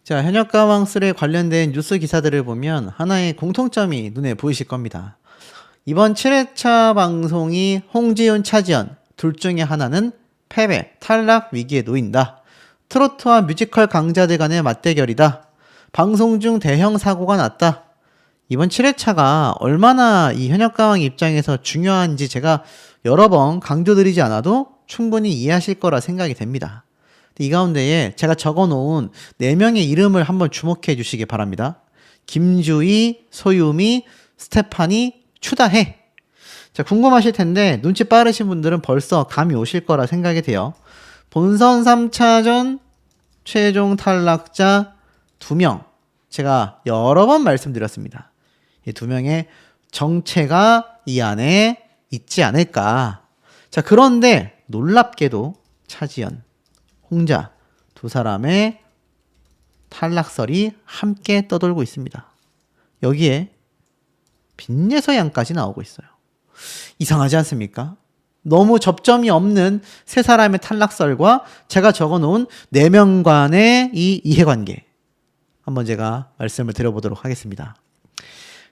자, 현역가왕술에 관련된 뉴스 기사들을 보면 하나의 공통점이 눈에 보이실 겁니다. 이번 7회차 방송이 홍지윤, 차지연 둘 중에 하나는 패배, 탈락 위기에 놓인다. 트로트와 뮤지컬 강자들 간의 맞대결이다. 방송 중 대형 사고가 났다. 이번 7회차가 얼마나 이 현역가왕 입장에서 중요한지 제가 여러 번 강조드리지 않아도 충분히 이해하실 거라 생각이 됩니다. 이 가운데에 제가 적어놓은 4명의 이름을 한번 주목해 주시기 바랍니다. 김주희, 소유미, 스테파니, 추다해. 자, 궁금하실 텐데 눈치 빠르신 분들은 벌써 감이 오실 거라 생각이 돼요. 본선 3차전 최종 탈락자 2명. 제가 여러 번 말씀드렸습니다. 이 2명의 정체가 이 안에 있지 않을까. 자, 그런데 놀랍게도 차지연, 홍자 두 사람의 탈락설이 함께 떠돌고 있습니다. 여기에 빈예서 양까지 나오고 있어요. 이상하지 않습니까? 너무 접점이 없는 세 사람의 탈락설과 제가 적어놓은 4명 간의 이 이해관계 한번 제가 말씀을 드려보도록 하겠습니다.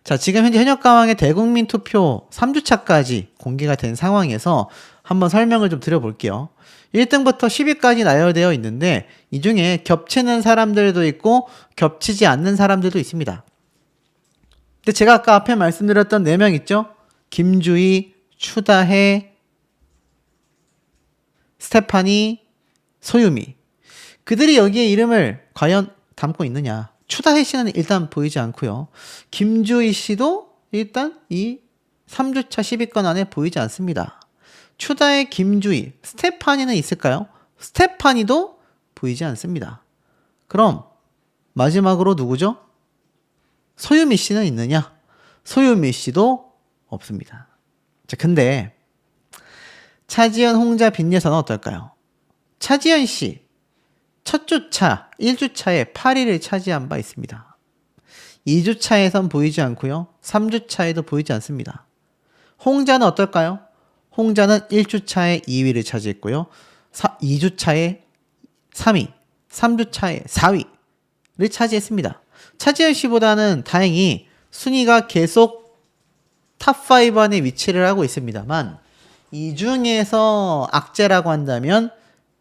자, 지금 현재 현역가왕의 대국민 투표 3주차까지 공개가 된 상황에서 한번 설명을 좀 드려볼게요. 1등부터 10위까지 나열되어 있는데 이 중에 겹치는 사람들도 있고 겹치지 않는 사람들도 있습니다. 근데 제가 아까 앞에 말씀드렸던 4명 있죠? 김주희, 추다해, 스테파니, 소유미. 그들이 여기에 이름을 과연 담고 있느냐? 추다해 씨는 일단 보이지 않고요. 김주희 씨도 일단 이 3주차 10위권 안에 보이지 않습니다. 추다해, 김주희, 스테파니는 있을까요? 스테파니도 보이지 않습니다. 그럼 마지막으로 누구죠? 소유미 씨는 있느냐? 소유미 씨도 없습니다. 자, 근데 차지연, 홍자, 빈예서는 어떨까요? 차지연 씨 첫 주차 1주차에 8위를 차지한 바 있습니다. 2주차에선 보이지 않고요. 3주차에도 보이지 않습니다. 홍자는 어떨까요? 홍자는 1주차에 2위를 차지했고요. 2주차에 3위, 3주차에 4위를 차지했습니다. 차지연 씨보다는 다행히 순위가 계속 탑5 안에 위치를 하고 있습니다만 이 중에서 악재라고 한다면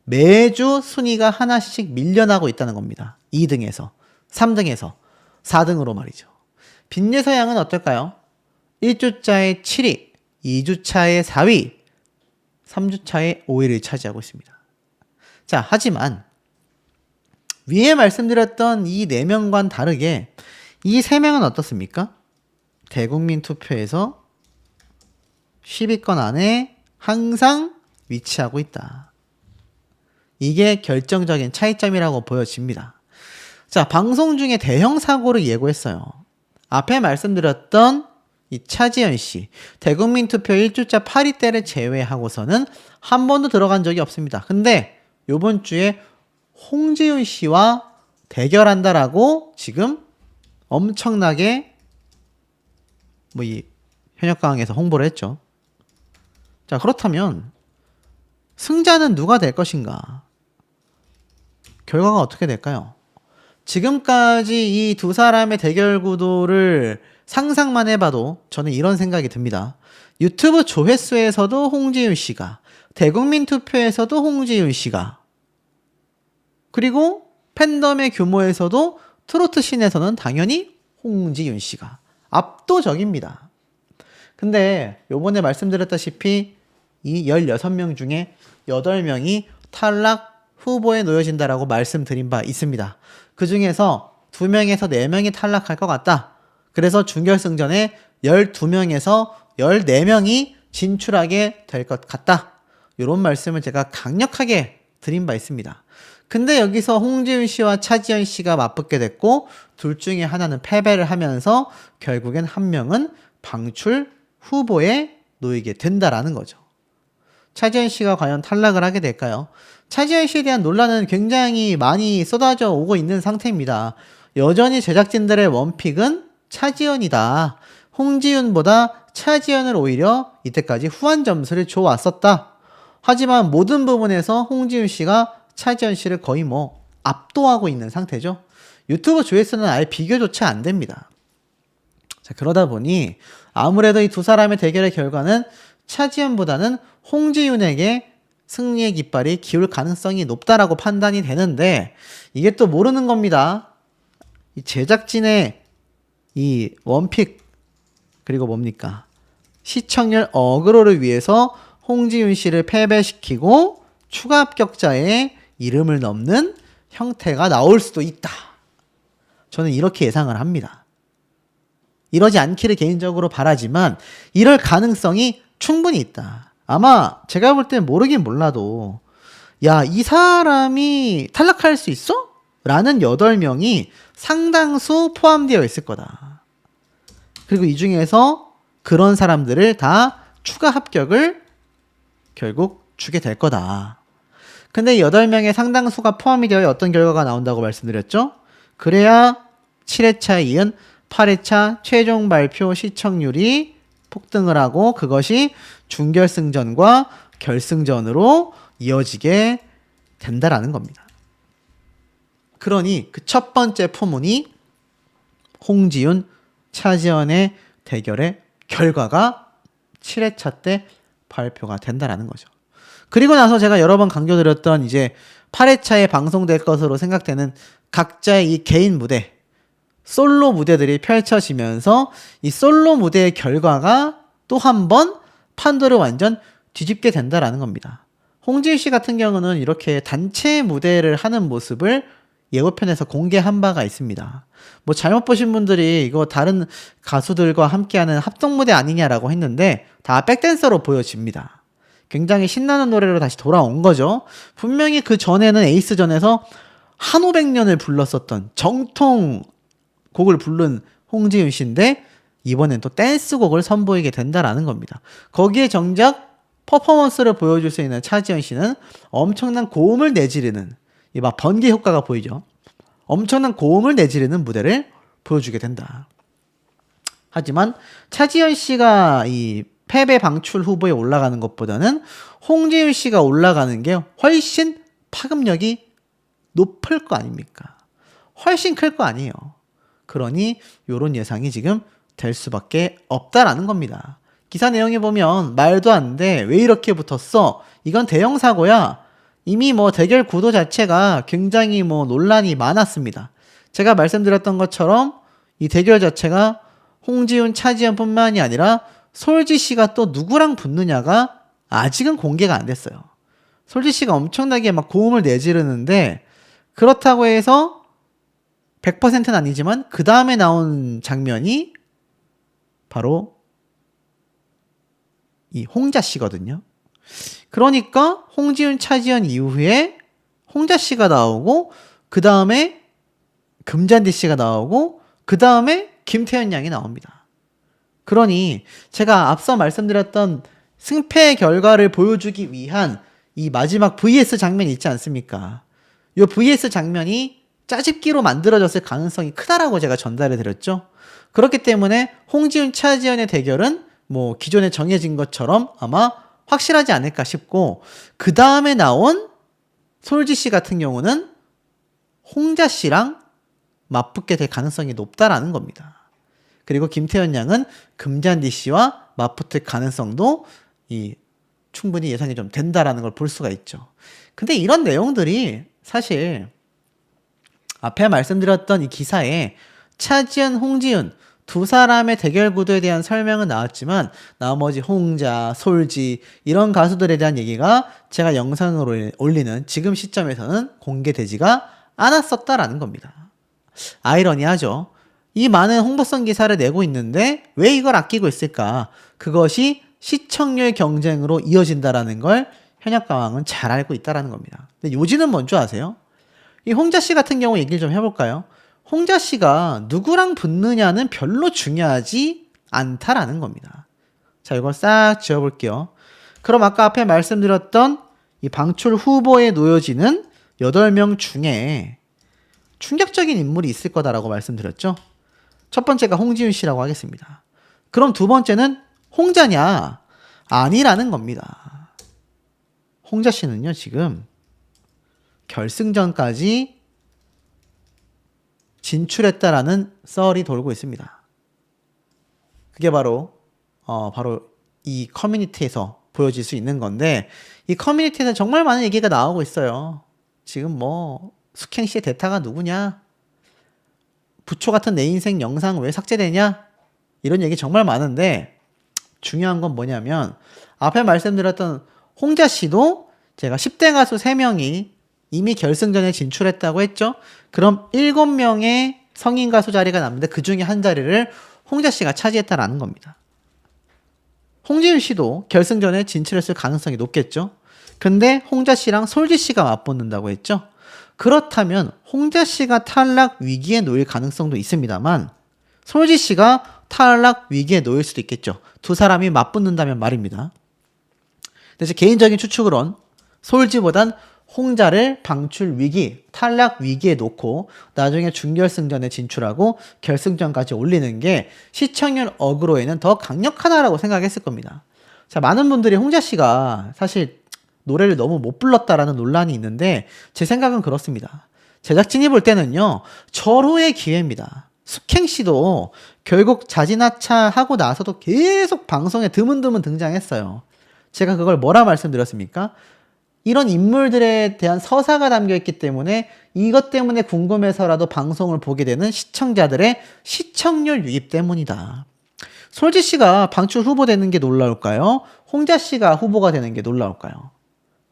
매주 순위가 하나씩 밀려나고 있다는 겁니다. 2등에서, 3등에서, 4등으로 말이죠. 빈예서 양은 어떨까요? 1주차에 7위, 2주차에 4위, 3주차에 5위를 차지하고 있습니다. 자, 하지만 위에 말씀드렸던 이 4명과는 다르게 이 3명은 어떻습니까? 대국민 투표에서 10위권 안에 항상 위치하고 있다. 이게 결정적인 차이점이라고 보여집니다. 자, 방송 중에 대형 사고를 예고했어요. 앞에 말씀드렸던 이 차지연 씨, 대국민 투표 1주차 8위 때를 제외하고서는 한 번도 들어간 적이 없습니다. 근데 요번 주에 홍지윤 씨와 대결한다라고 지금 엄청나게 이 현역가왕에서 홍보를 했죠. 자, 그렇다면 승자는 누가 될 것인가? 결과가 어떻게 될까요? 지금까지 이 두 사람의 대결 구도를 상상만 해봐도 저는 이런 생각이 듭니다. 유튜브 조회수에서도 홍지윤 씨가, 대국민 투표에서도 홍지윤 씨가, 그리고 팬덤의 규모에서도 트로트 씬에서는 당연히 홍지윤 씨가 압도적입니다. 근데 요번에 말씀드렸다시피 이 16명 중에 8명이 탈락 후보에 놓여진다라고 말씀드린 바 있습니다. 그 중에서 2명에서 4명이 탈락할 것 같다. 그래서 준결승전에 12명에서 14명이 진출하게 될 것 같다. 이런 말씀을 제가 강력하게 드린 바 있습니다. 근데 여기서 홍지윤 씨와 차지연 씨가 맞붙게 됐고 둘 중에 하나는 패배를 하면서 결국엔 한 명은 방출 후보에 놓이게 된다라는 거죠. 차지연 씨가 과연 탈락을 하게 될까요? 차지연 씨에 대한 논란은 굉장히 많이 쏟아져 오고 있는 상태입니다. 여전히 제작진들의 원픽은 차지연이다. 홍지윤보다 차지연을 오히려 이때까지 후한 점수를 줘왔었다. 하지만 모든 부분에서 홍지윤 씨가 차지연 씨를 거의 압도하고 있는 상태죠. 유튜브 조회수는 아예 비교조차 안 됩니다. 자, 그러다 보니 아무래도 이 두 사람의 대결의 결과는 차지현보다는 홍지윤에게 승리의 깃발이 기울 가능성이 높다라고 판단이 되는데, 이게 또 모르는 겁니다. 이 제작진의 이 원픽, 그리고 뭡니까? 시청률 어그로를 위해서 홍지윤 씨를 패배시키고 추가 합격자의 이름을 넘는 형태가 나올 수도 있다. 저는 이렇게 예상을 합니다. 이러지 않기를 개인적으로 바라지만 이럴 가능성이 충분히 있다. 아마 제가 볼 땐 모르긴 몰라도 야, 이 사람이 탈락할 수 있어? 라는 8명이 상당수 포함되어 있을 거다. 그리고 이 중에서 그런 사람들을 다 추가 합격을 결국 주게 될 거다. 근데 8명의 상당수가 포함이 되어 어떤 결과가 나온다고 말씀드렸죠? 그래야 7회차에 이은 8회차 최종 발표 시청률이 폭등을 하고 그것이 준결승전과 결승전으로 이어지게 된다라는 겁니다. 그러니 그 첫 번째 포문이 홍지윤, 차지현의 대결의 결과가 7회차 때 발표가 된다라는 거죠. 그리고 나서 제가 여러 번 강조드렸던 이제 8회차에 방송될 것으로 생각되는 각자의 이 개인 무대, 솔로 무대들이 펼쳐지면서 이 솔로 무대의 결과가 또 한 번 판도를 완전 뒤집게 된다라는 겁니다. 홍지윤 씨 같은 경우는 이렇게 단체 무대를 하는 모습을 예고편에서 공개한 바가 있습니다. 뭐 잘못 보신 분들이 이거 다른 가수들과 함께하는 합동 무대 아니냐라고 했는데 다 백댄서로 보여집니다. 굉장히 신나는 노래로 다시 돌아온 거죠. 분명히 그 전에는 에이스전에서 한오백년을 불렀었던 정통 곡을 부른 홍지윤 씨인데 이번엔 또 댄스곡을 선보이게 된다라는 겁니다. 거기에 정작 퍼포먼스를 보여줄 수 있는 차지현 씨는 엄청난 고음을 내지르는, 이 막 번개 효과가 보이죠. 엄청난 고음을 내지르는 무대를 보여주게 된다. 하지만 차지현 씨가 이 패배 방출 후보에 올라가는 것보다는 홍지윤 씨가 올라가는 게 훨씬 파급력이 높을 거 아닙니까? 훨씬 클 거 아니에요. 그러니 이런 예상이 지금 될 수밖에 없다라는 겁니다. 기사 내용에 보면 말도 안 돼. 왜 이렇게 붙었어? 이건 대형 사고야. 이미 뭐 대결 구도 자체가 굉장히 뭐 논란이 많았습니다. 제가 말씀드렸던 것처럼 이 대결 자체가 홍지윤, 차지현뿐만이 아니라 솔지 씨가 또 누구랑 붙느냐가 아직은 공개가 안 됐어요. 솔지 씨가 엄청나게 막 고음을 내지르는데 그렇다고 해서 100%는 아니지만 그 다음에 나온 장면이 바로 이 홍자 씨거든요. 그러니까 홍지윤, 차지현 이후에 홍자 씨가 나오고 그 다음에 금잔디 씨가 나오고 그 다음에 김태현 양이 나옵니다. 그러니 제가 앞서 말씀드렸던 승패 결과를 보여주기 위한 이 마지막 VS 장면이 있지 않습니까? 이 VS 장면이 짜집기로 만들어졌을 가능성이 크다라고 제가 전달해 드렸죠. 그렇기 때문에 홍지윤, 차지현의 대결은 뭐 기존에 정해진 것처럼 아마 확실하지 않을까 싶고, 그 다음에 나온 솔지 씨 같은 경우는 홍자 씨랑 맞붙게 될 가능성이 높다라는 겁니다. 그리고 김태현 양은 금잔디 씨와 맞붙을 가능성도 충분히 예상이 좀 된다라는 걸 볼 수가 있죠. 근데 이런 내용들이 사실 앞에 말씀드렸던 이 기사에 차지현, 홍지윤 두 사람의 대결 구도에 대한 설명은 나왔지만 나머지 홍자, 솔지 이런 가수들에 대한 얘기가 제가 영상으로 올리는 지금 시점에서는 공개되지가 않았었다라는 겁니다. 아이러니하죠. 이 많은 홍보성 기사를 내고 있는데 왜 이걸 아끼고 있을까? 그것이 시청률 경쟁으로 이어진다라는 걸 현역가왕은 잘 알고 있다라는 겁니다. 근데 요지는 뭔지 아세요? 이 홍자 씨 같은 경우 얘기를 좀 해볼까요? 홍자 씨가 누구랑 붙느냐는 별로 중요하지 않다라는 겁니다. 자, 이걸 싹 지워볼게요. 그럼 아까 앞에 말씀드렸던 이 방출 후보에 놓여지는 8명 중에 충격적인 인물이 있을 거다라고 말씀드렸죠. 첫 번째가 홍지윤 씨라고 하겠습니다. 그럼 두 번째는 홍자냐? 아니라는 겁니다. 홍자 씨는요, 지금 결승전까지 진출했다라는 썰이 돌고 있습니다. 그게 바로 이 커뮤니티에서 보여질 수 있는 건데, 이 커뮤니티에서 정말 많은 얘기가 나오고 있어요. 지금 뭐 숙행씨의 대타가 누구냐, 부초 같은 내 인생 영상 왜 삭제되냐, 이런 얘기 정말 많은데, 중요한 건 뭐냐면 앞에 말씀드렸던 홍자씨도 제가 10대 가수 3명이 이미 결승전에 진출했다고 했죠. 그럼 7명의 성인 가수 자리가 남는데 그 중에 한 자리를 홍자씨가 차지했다라는 겁니다. 홍지윤씨도 결승전에 진출했을 가능성이 높겠죠. 근데 홍자씨랑 솔지씨가 맞붙는다고 했죠. 그렇다면 홍자씨가 탈락 위기에 놓일 가능성도 있습니다만 솔지씨가 탈락 위기에 놓일 수도 있겠죠. 두 사람이 맞붙는다면 말입니다. 근데 제 개인적인 추측으론 솔지보단 홍자를 방출 위기, 탈락 위기에 놓고 나중에 준결승전에 진출하고 결승전까지 올리는 게 시청률 어그로에는 더 강력하다라고 생각했을 겁니다. 자, 많은 분들이 홍자씨가 사실 노래를 너무 못 불렀다라는 논란이 있는데 제 생각은 그렇습니다. 제작진이 볼 때는요, 절호의 기회입니다. 숙행씨도 결국 자진하차하고 나서도 계속 방송에 드문드문 등장했어요. 제가 그걸 뭐라 말씀드렸습니까? 이런 인물들에 대한 서사가 담겨있기 때문에 이것 때문에 궁금해서라도 방송을 보게 되는 시청자들의 시청률 유입 때문이다. 솔지씨가 방출 후보 되는 게 놀라울까요? 홍자씨가 후보가 되는 게 놀라울까요?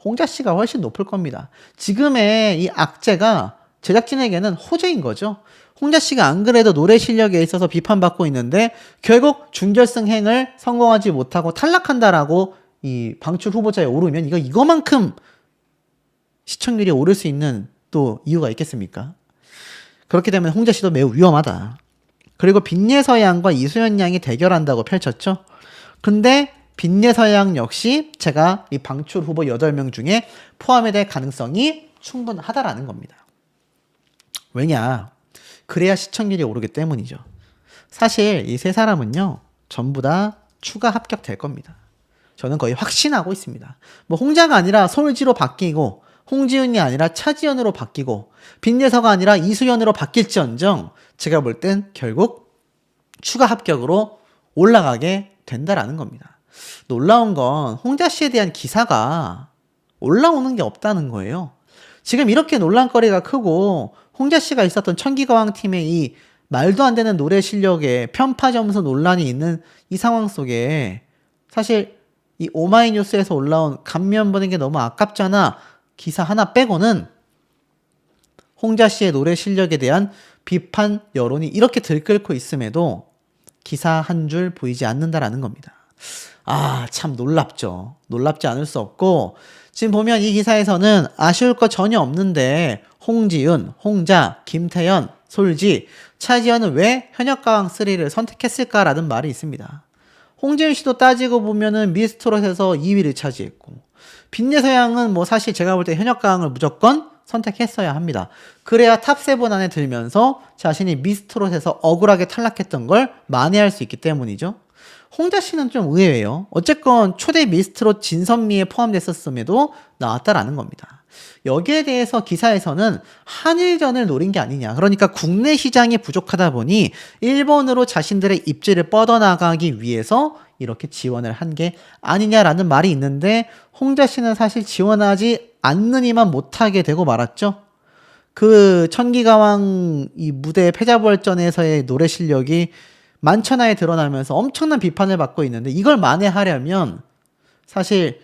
홍자씨가 훨씬 높을 겁니다. 지금의 이 악재가 제작진에게는 호재인 거죠. 홍자씨가 안 그래도 노래 실력에 있어서 비판받고 있는데 결국 준결승행을 성공하지 못하고 탈락한다라고 이 방출 후보자에 오르면 이거만큼 시청률이 오를 수 있는 또 이유가 있겠습니까? 그렇게 되면 홍자씨도 매우 위험하다. 그리고 빈예서양과 이수연 양이 대결한다고 펼쳤죠. 근데 빈예서양 역시 제가 이 방출 후보 8명 중에 포함이 될 가능성이 충분하다라는 겁니다. 왜냐? 그래야 시청률이 오르기 때문이죠. 사실 이 세 사람은요, 전부 다 추가 합격될 겁니다. 저는 거의 확신하고 있습니다. 뭐 홍자가 아니라 솔지로 바뀌고 홍지윤이 아니라 차지연으로 바뀌고 빈예서가 아니라 이수연으로 바뀔지언정 제가 볼 땐 결국 추가 합격으로 올라가게 된다라는 겁니다. 놀라운 건 홍자씨에 대한 기사가 올라오는 게 없다는 거예요. 지금 이렇게 논란거리가 크고 홍자씨가 있었던 천기가왕 팀의 이 말도 안 되는 노래 실력에 편파 점수 논란이 있는 이 상황 속에 사실 이 오마이뉴스에서 올라온 감면 보는 게 너무 아깝잖아 기사 하나 빼고는 홍자씨의 노래 실력에 대한 비판 여론이 이렇게 들끓고 있음에도 기사 한 줄 보이지 않는다라는 겁니다. 아, 참 놀랍죠. 놀랍지 않을 수 없고 지금 보면 이 기사에서는 아쉬울 거 전혀 없는데 홍지윤, 홍자, 김태연, 솔지, 차지연은 왜 현역가왕 3를 선택했을까라는 말이 있습니다. 홍지윤 씨도 따지고 보면은 미스트롯에서 2위를 차지했고 빈예서양은 뭐 사실 제가 볼 때 현역가왕을 무조건 선택했어야 합니다. 그래야 탑7 안에 들면서 자신이 미스트롯에서 억울하게 탈락했던 걸 만회할 수 있기 때문이죠. 홍자 씨는 좀 의외예요. 어쨌건 초대 미스트롯 진선미에 포함됐었음에도 나왔다라는 겁니다. 여기에 대해서 기사에서는 한일전을 노린 게 아니냐. 그러니까 국내 시장이 부족하다 보니 일본으로 자신들의 입지를 뻗어나가기 위해서 이렇게 지원을 한 게 아니냐라는 말이 있는데 홍자 씨는 사실 지원하지 않느니만 못하게 되고 말았죠. 그 천기가왕 이 무대 패자부활전에서의 노래 실력이 만천하에 드러나면서 엄청난 비판을 받고 있는데 이걸 만회하려면 사실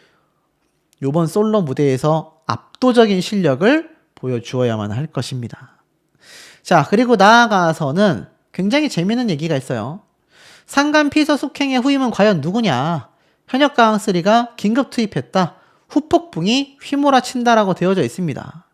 요번 솔로 무대에서 압도적인 실력을 보여주어야만 할 것입니다. 자, 그리고 나아가서는 굉장히 재미있는 얘기가 있어요. 상간 피서 숙행의 후임은 과연 누구냐? 현역가왕3가 긴급 투입했다. 후폭풍이 휘몰아친다라고 되어져 있습니다.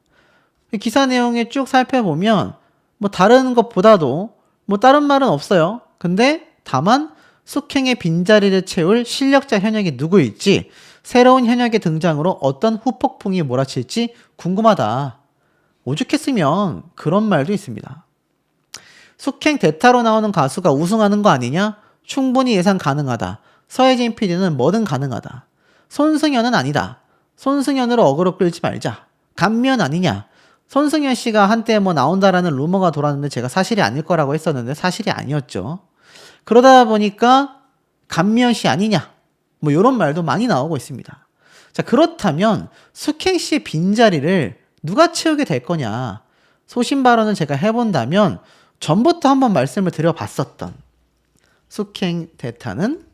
기사 내용에 쭉 살펴보면 뭐 다른 것보다도 뭐 다른 말은 없어요. 근데 다만 숙행의 빈자리를 채울 실력자 현역이 누구일지 새로운 현역의 등장으로 어떤 후폭풍이 몰아칠지 궁금하다. 오죽했으면 그런 말도 있습니다. 숙행 대타로 나오는 가수가 우승하는 거 아니냐? 충분히 예상 가능하다. 서혜진 PD는 뭐든 가능하다. 손승연은 아니다. 손승연으로 어그로 끌지 말자. 감면 아니냐? 손승연 씨가 한때 뭐 나온다라는 루머가 돌았는데 제가 사실이 아닐 거라고 했었는데 사실이 아니었죠. 그러다 보니까 감미연 씨 아니냐 뭐 이런 말도 많이 나오고 있습니다. 자, 그렇다면 숙행 씨의 빈자리를 누가 채우게 될 거냐, 소신 발언을 제가 해본다면 전부터 한번 말씀을 드려봤었던 숙행 대타는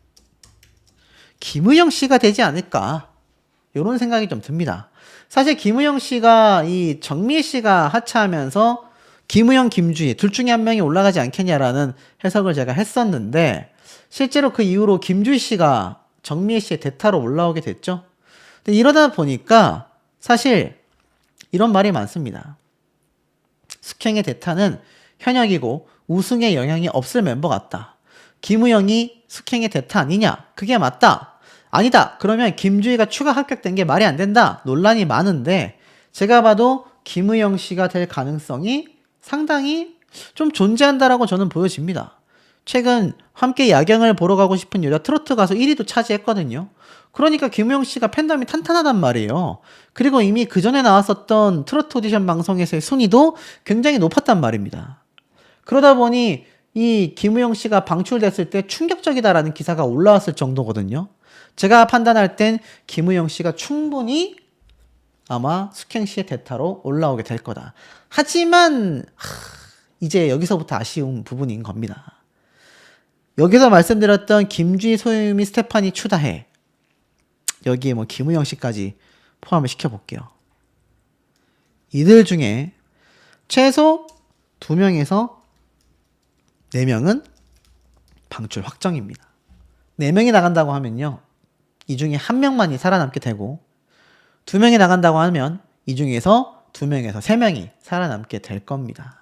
김의영 씨가 되지 않을까, 이런 생각이 좀 듭니다. 사실 김의영 씨가 이 정미애 씨가 하차하면서 김의영, 김주희 둘 중에 한 명이 올라가지 않겠냐라는 해석을 제가 했었는데 실제로 그 이후로 김주희 씨가 정미애 씨의 대타로 올라오게 됐죠. 근데 이러다 보니까 사실 이런 말이 많습니다. 숙행의 대타는 현역이고 우승에 영향이 없을 멤버 같다. 김의영이 숙행의 대타 아니냐? 그게 맞다. 아니다. 그러면 김주희가 추가 합격된 게 말이 안 된다. 논란이 많은데 제가 봐도 김의영 씨가 될 가능성이 상당히 좀 존재한다라고 저는 보여집니다. 최근 함께 야경을 보러 가고 싶은 여자 트로트 가수 1위도 차지했거든요. 그러니까 김의영 씨가 팬덤이 탄탄하단 말이에요. 그리고 이미 그 전에 나왔었던 트로트 오디션 방송에서의 순위도 굉장히 높았단 말입니다. 그러다 보니 이 김의영 씨가 방출됐을 때 충격적이다라는 기사가 올라왔을 정도거든요. 제가 판단할 땐 김의영 씨가 충분히 아마 숙행 씨의 대타로 올라오게 될 거다. 하지만 이제 여기서부터 아쉬운 부분인 겁니다. 여기서 말씀드렸던 김주희, 소유미, 스테파니, 추다해, 여기에 뭐 김의영 씨까지 포함을 시켜볼게요. 이들 중에 최소 2명에서 4명은 방출 확정입니다. 4명이 나간다고 하면요, 이 중에 1명만이 살아남게 되고 2명이 나간다고 하면 이 중에서 2명에서 3명이 살아남게 될 겁니다.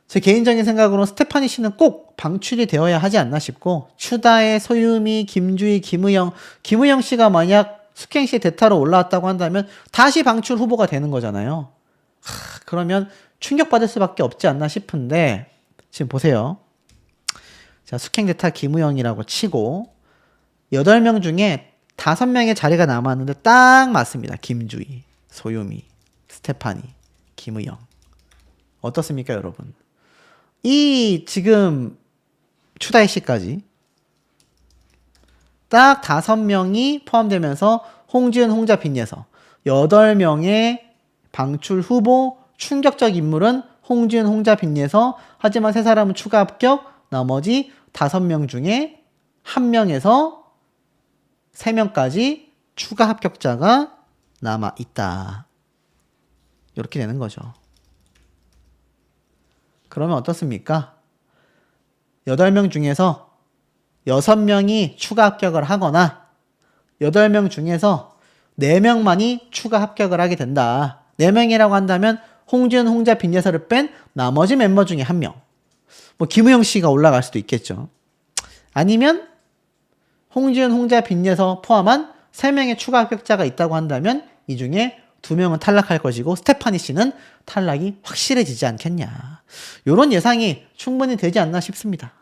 제 개인적인 생각으로 스테파니 씨는 꼭 방출이 되어야 하지 않나 싶고, 추다의 소유미, 김주희, 김의영 씨가 만약 숙행 씨의 대타로 올라왔다고 한다면 다시 방출 후보가 되는 거잖아요. 그러면 충격받을 수밖에 없지 않나 싶은데, 지금 보세요. 자, 숙행 대타 김의영이라고 치고 8명 중에 5명의 자리가 남았는데 딱 맞습니다. 김주희, 소유미, 스테파니, 김의영. 어떻습니까, 여러분? 이 지금 추다혜 씨까지 딱 5명이 포함되면서 홍지은, 홍자, 빈예서 8명의 방출 후보, 충격적 인물은 홍지은, 홍자, 빈예서. 하지만 3사람은 추가 합격, 나머지 5명 중에 1명에서 3명까지 추가 합격자가 남아있다. 이렇게 되는 거죠. 그러면 어떻습니까? 8명 중에서 6명이 추가 합격을 하거나 8명 중에서 4명만이 추가 합격을 하게 된다. 4명이라고 한다면 홍지은, 홍자, 빈예서를 뺀 나머지 멤버 중에 1명. 뭐 김의영 씨가 올라갈 수도 있겠죠. 아니면 홍지은, 홍자, 빈예서 포함한 3명의 추가 합격자가 있다고 한다면 이 중에 2명은 탈락할 것이고 스테파니 씨는 탈락이 확실해지지 않겠냐. 이런 예상이 충분히 되지 않나 싶습니다.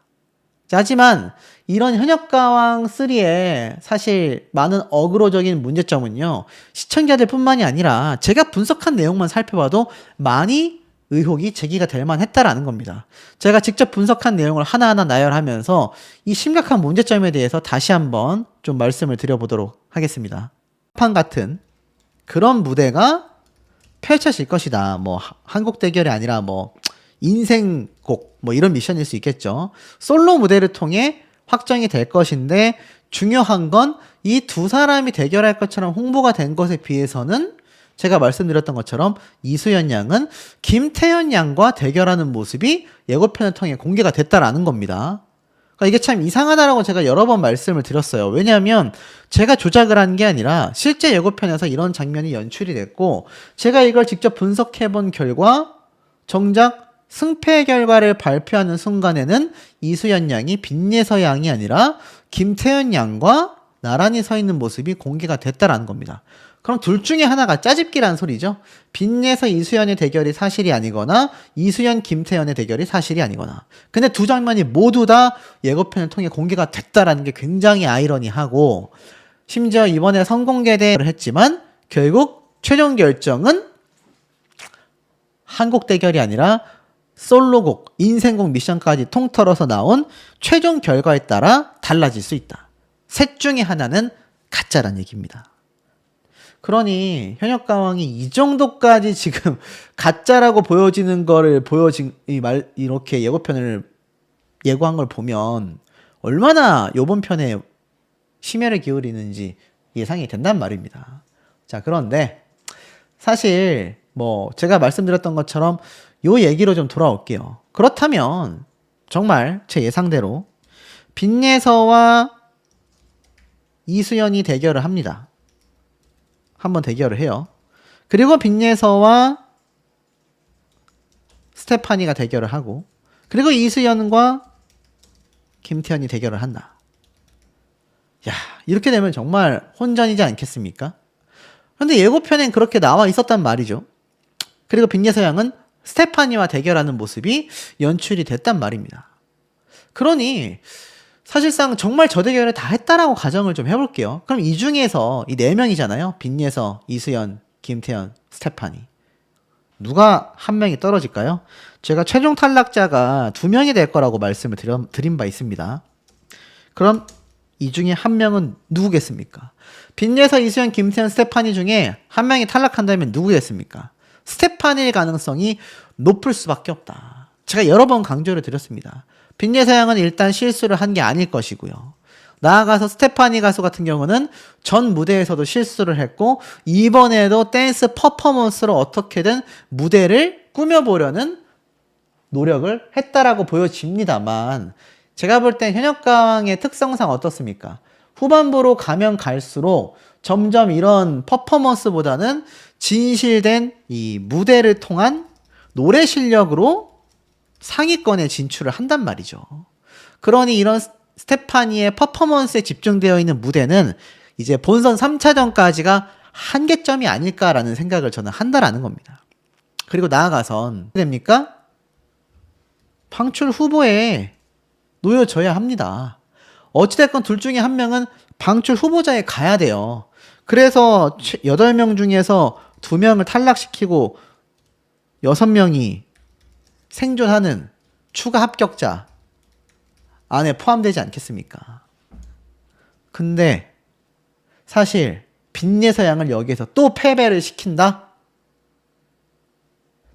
자, 하지만 이런 현역가왕 3의 사실 많은 어그로적인 문제점은요, 시청자들 뿐만이 아니라 제가 분석한 내용만 살펴봐도 많이 의혹이 제기가 될 만했다라는 겁니다. 제가 직접 분석한 내용을 하나하나 나열하면서 이 심각한 문제점에 대해서 다시 한번 좀 말씀을 드려보도록 하겠습니다. 판 같은 그런 무대가 펼쳐질 것이다. 뭐 한국 대결이 아니라 뭐 인생곡 뭐 이런 미션일 수 있겠죠. 솔로 무대를 통해 확정이 될 것인데 중요한 건 이 2사람이 대결할 것처럼 홍보가 된 것에 비해서는 제가 말씀드렸던 것처럼 이수연 양은 김태현 양과 대결하는 모습이 예고편을 통해 공개가 됐다라는 겁니다. 그러니까 이게 참 이상하다라고 제가 여러 번 말씀을 드렸어요. 왜냐하면 제가 조작을 한 게 아니라 실제 예고편에서 이런 장면이 연출이 됐고, 제가 이걸 직접 분석해본 결과 정작 승패 결과를 발표하는 순간에는 이수연 양이 빈예서 양이 아니라 김태현 양과 나란히 서 있는 모습이 공개가 됐다라는 겁니다. 그럼 둘 중에 하나가 짜집기라는 소리죠. 빈예서 이수연의 대결이 사실이 아니거나 이수연 김태현의 대결이 사실이 아니거나. 근데 두 장면이 모두 다 예고편을 통해 공개가 됐다라는 게 굉장히 아이러니하고, 심지어 이번에 선공개를 했지만 결국 최종 결정은 한곡 대결이 아니라 솔로곡, 인생곡 미션까지 통틀어서 나온 최종 결과에 따라 달라질 수 있다. 셋 중에 하나는 가짜란 얘기입니다. 그러니 현역가왕이 이 정도까지 지금 가짜라고 보여지는 거를 이렇게 예고편을 예고한 걸 보면 얼마나 요번 편에 심혈을 기울이는지 예상이 된단 말입니다. 자, 그런데 사실 제가 말씀드렸던 것처럼 요 얘기로 좀 돌아올게요. 그렇다면 정말 제 예상대로 빈예서와 이수연이 대결을 합니다. 한번 대결을 해요. 그리고 빈예서와 스테파니가 대결을 하고, 그리고 이수연과 김태현이 대결을 한다. 야, 이렇게 되면 정말 혼전이지 않겠습니까? 근데 예고편엔 그렇게 나와 있었단 말이죠. 그리고 빈예서 양은 스테파니와 대결하는 모습이 연출이 됐단 말입니다. 그러니 사실상 정말 저 대결을 다 했다라고 가정을 좀 해볼게요. 그럼 이 중에서 이 4명이잖아요. 빈예서, 이수연, 김태현, 스테파니. 누가 한 명이 떨어질까요? 제가 최종 탈락자가 2명이 될 거라고 말씀을 드린 바 있습니다. 그럼 이 중에 한 명은 누구겠습니까? 빈예서, 이수연, 김태현, 스테파니 중에 한 명이 탈락한다면 누구겠습니까? 스테파니일 가능성이 높을 수밖에 없다. 제가 여러 번 강조를 드렸습니다. 빈예서 양은 일단 실수를 한 게 아닐 것이고요. 나아가서 스테파니 가수 같은 경우는 전 무대에서도 실수를 했고 이번에도 댄스 퍼포먼스로 어떻게든 무대를 꾸며보려는 노력을 했다라고 보여집니다만, 제가 볼 땐 현역가왕의 특성상 어떻습니까? 후반부로 가면 갈수록 점점 이런 퍼포먼스보다는 진실된 이 무대를 통한 노래 실력으로 상위권에 진출을 한단 말이죠. 그러니 이런 스테파니의 퍼포먼스에 집중되어 있는 무대는 이제 본선 3차전까지가 한계점이 아닐까라는 생각을 저는 한다라는 겁니다. 그리고 나아가선 됩니까? 방출 후보에 놓여져야 합니다. 어찌됐건 둘 중에 한 명은 방출 후보자에 가야 돼요. 그래서 8명 중에서 2명을 탈락시키고 6명이 생존하는 추가 합격자 안에 포함되지 않겠습니까? 근데 사실 빈예서 양을 여기에서 또 패배를 시킨다?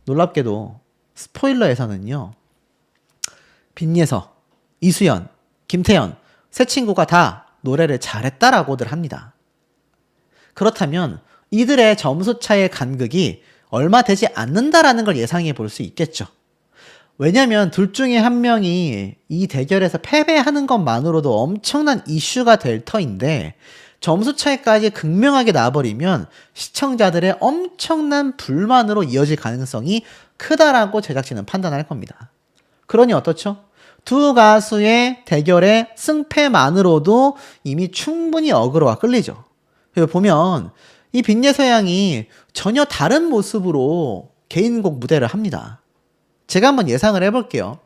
놀랍게도 스포일러에서는요, 빈예서, 이수연, 김태현 세 친구가 다 노래를 잘했다라고들 합니다. 그렇다면 이들의 점수 차의 간극이 얼마 되지 않는다라는 걸 예상해 볼 수 있겠죠. 왜냐면 둘 중에 한 명이 이 대결에서 패배하는 것만으로도 엄청난 이슈가 될 터인데 점수 차이까지 극명하게 나버리면 시청자들의 엄청난 불만으로 이어질 가능성이 크다라고 제작진은 판단할 겁니다. 그러니 어떻죠? 두 가수의 대결의 승패만으로도 이미 충분히 어그로가 끌리죠. 보면 이 빈예서 양이 전혀 다른 모습으로 개인곡 무대를 합니다. 제가 한번 예상을 해볼게요.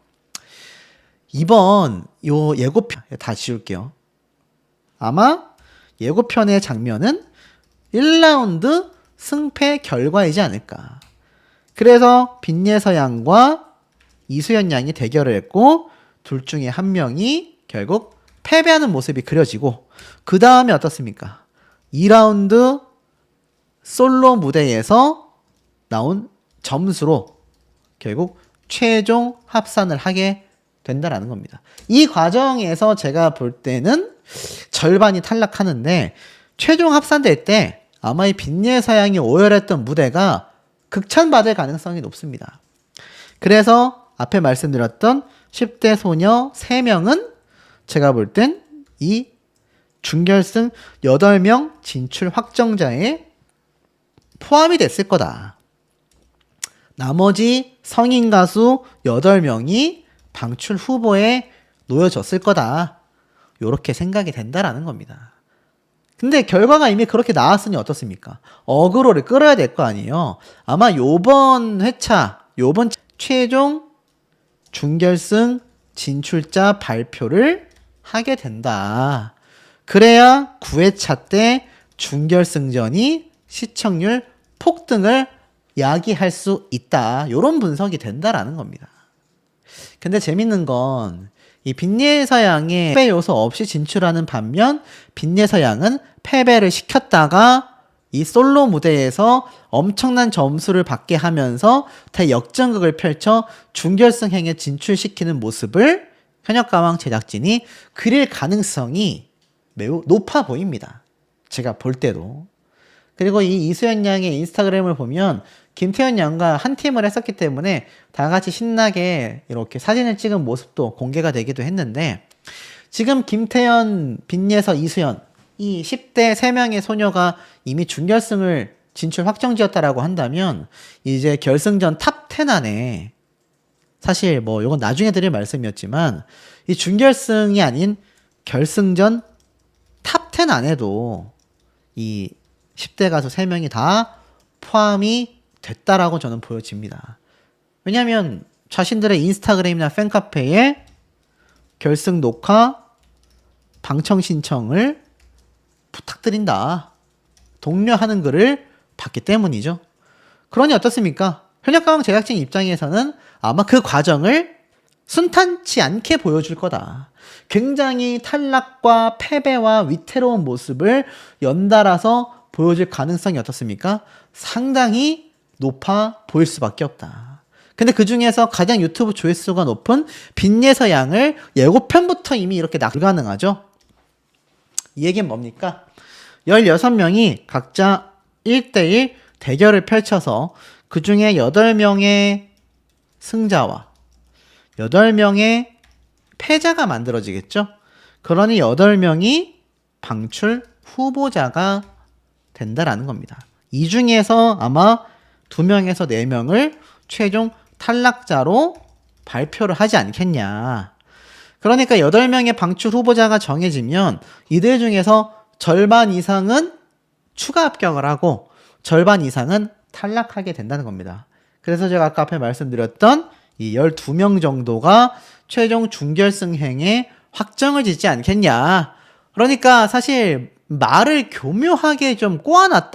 이번 요 예고편 다 지울게요. 아마 예고편의 장면은 1라운드 승패 결과이지 않을까. 그래서 빈예서 양과 이수연 양이 대결을 했고 둘 중에 한 명이 결국 패배하는 모습이 그려지고, 그 다음에 어떻습니까? 2라운드 솔로 무대에서 나온 점수로 결국 최종 합산을 하게 된다라는 겁니다. 이 과정에서 제가 볼 때는 절반이 탈락하는데 최종 합산될 때 아마 이 빈예서 양이 오열했던 무대가 극찬받을 가능성이 높습니다. 그래서 앞에 말씀드렸던 10대 소녀 3명은 제가 볼 땐 이 준결승 8명 진출 확정자에 포함이 됐을 거다. 나머지 성인 가수 8명이 방출 후보에 놓여졌을 거다. 요렇게 생각이 된다라는 겁니다. 근데 결과가 이미 그렇게 나왔으니 어떻습니까? 어그로를 끌어야 될 거 아니에요. 아마 요번 회차, 요번 최종 준결승 진출자 발표를 하게 된다. 그래야 9회차 때 준결승전이 시청률 폭등을 야기할 수 있다. 요런 분석이 된다라는 겁니다. 근데 재밌는 건 이 빈예서양의 패배 요소 없이 진출하는 반면 빈예서양은 패배를 시켰다가 이 솔로 무대에서 엄청난 점수를 받게 하면서 대역전극을 펼쳐 준결승행에 진출시키는 모습을 현역가왕 제작진이 그릴 가능성이 매우 높아 보입니다. 제가 볼 때도. 그리고 이 이수연 양의 인스타그램을 보면 김태현 양과 한 팀을 했었기 때문에 다 같이 신나게 이렇게 사진을 찍은 모습도 공개가 되기도 했는데, 지금 김태현, 빈예서, 이수연 이 10대 3명의 소녀가 이미 준결승을 진출 확정지었다라고 한다면 이제 결승전 탑 10 안에, 사실 뭐 이건 나중에 드릴 말씀이었지만 이 준결승이 아닌 결승전 탑 10 안에도 이 10대 가수 3명이 다 포함이 됐다라고 저는 보여집니다. 왜냐하면 자신들의 인스타그램이나 팬카페에 결승 녹화 방청 신청을 부탁드린다, 독려하는 글을 봤기 때문이죠. 그러니 어떻습니까? 현역가왕 제작진 입장에서는 아마 그 과정을 순탄치 않게 보여줄 거다. 굉장히 탈락과 패배와 위태로운 모습을 연달아서 보여줄 가능성이 어떻습니까? 상당히 높아 보일 수밖에 없다. 근데 그 중에서 가장 유튜브 조회수가 높은 빈예서 양을 예고편부터 이미 이렇게 불가능하죠. 이 얘기는 뭡니까? 16명이 각자 1대1 대결을 펼쳐서 그 중에 8명의 승자와 8명의 패자가 만들어지겠죠. 그러니 8명이 방출 후보자가 된다라는 겁니다. 이 중에서 아마 2명에서 4명을 최종 탈락자로 발표를 하지 않겠냐. 그러니까 8명의 방출 후보자가 정해지면 이들 중에서 절반 이상은 추가 합격을 하고 절반 이상은 탈락하게 된다는 겁니다. 그래서 제가 아까 앞에 말씀드렸던 이 12명 정도가 최종 준결승행에 확정을 짓지 않겠냐. 그러니까 사실 말을 교묘하게 좀 꼬아놨다.